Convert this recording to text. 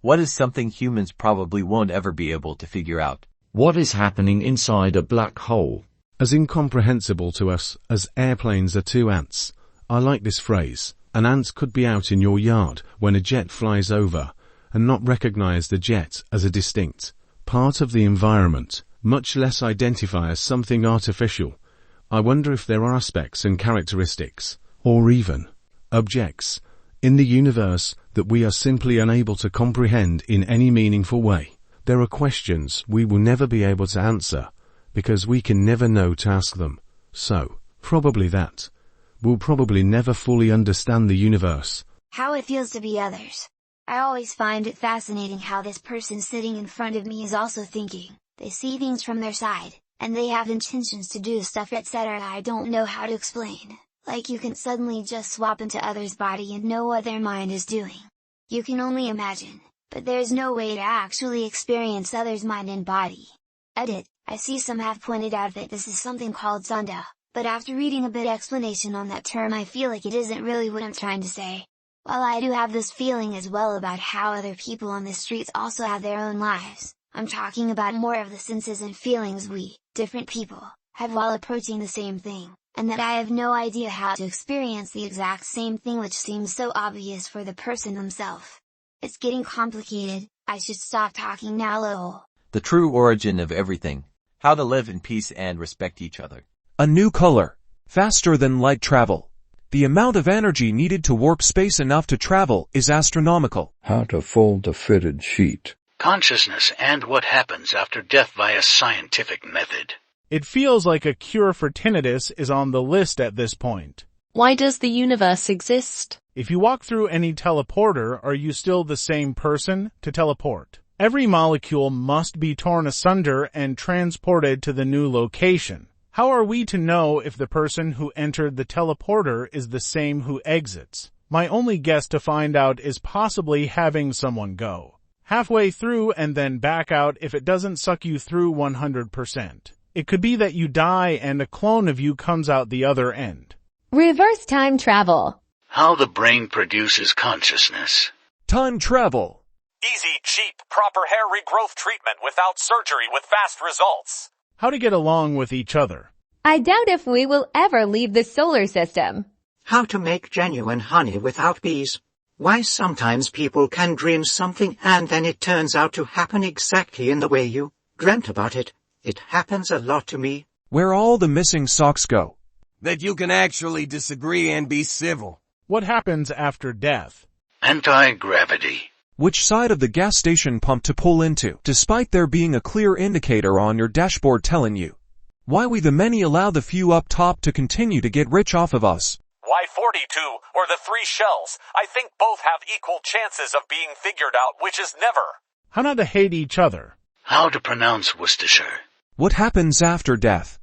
What is something humans probably won't ever be able to figure out? What is happening inside a black hole? As incomprehensible to us as airplanes are to ants. I like this phrase. An ant could be out in your yard when a jet flies over and not recognize the jet as a distinct part of the environment, much less identify as something artificial. I wonder if there are aspects and characteristics, or even objects, in the universe that we are simply unable to comprehend in any meaningful way. There are questions we will never be able to answer because we can never know to ask them. So, probably that. We'll probably never fully understand the universe. How it feels to be others. I always find it fascinating how this person sitting in front of me is also thinking. They see things from their side, and they have intentions to do stuff etc. I don't know how to explain. Like you can suddenly just swap into others' body and know what their mind is doing. You can only imagine, but there's no way to actually experience others' mind and body. Edit, I see some have pointed out that this is something called Sunda, but after reading a bit explanation on that term I feel like it isn't really what I'm trying to say. While I do have this feeling as well about how other people on the streets also have their own lives, I'm talking about more of the senses and feelings we, different people, have while approaching the same thing, and that I have no idea how to experience the exact same thing which seems so obvious for the person themselves. It's getting complicated, I should stop talking now lol. The true origin of everything. How to live in peace and respect each other. A new color. Faster than light travel. The amount of energy needed to warp space enough to travel is astronomical. How to fold a fitted sheet. Consciousness and what happens after death via scientific method. It feels like a cure for tinnitus is on the list at this point. Why does the universe exist? If you walk through any teleporter, are you still the same person to teleport? Every molecule must be torn asunder and transported to the new location. How are we to know if the person who entered the teleporter is the same who exits? My only guess to find out is possibly having someone go halfway through and then back out if it doesn't suck you through 100%. It could be that you die and a clone of you comes out the other end. Reverse time travel. How the brain produces consciousness. Time travel. Easy, cheap, proper hair regrowth treatment without surgery with fast results. How to get along with each other. I doubt if we will ever leave the solar system. How to make genuine honey without bees. Why sometimes people can dream something and then it turns out to happen exactly in the way you dreamt about it. It happens a lot to me. Where all the missing socks go. That you can actually disagree and be civil. What happens after death? Anti-gravity. Which side of the gas station pump to pull into, despite there being a clear indicator on your dashboard telling you. Why we the many allow the few up top to continue to get rich off of us. Why 42 or the 3 shells? I think both have equal chances of being figured out, which is never. How not to hate each other. How to pronounce Worcestershire. What happens after death?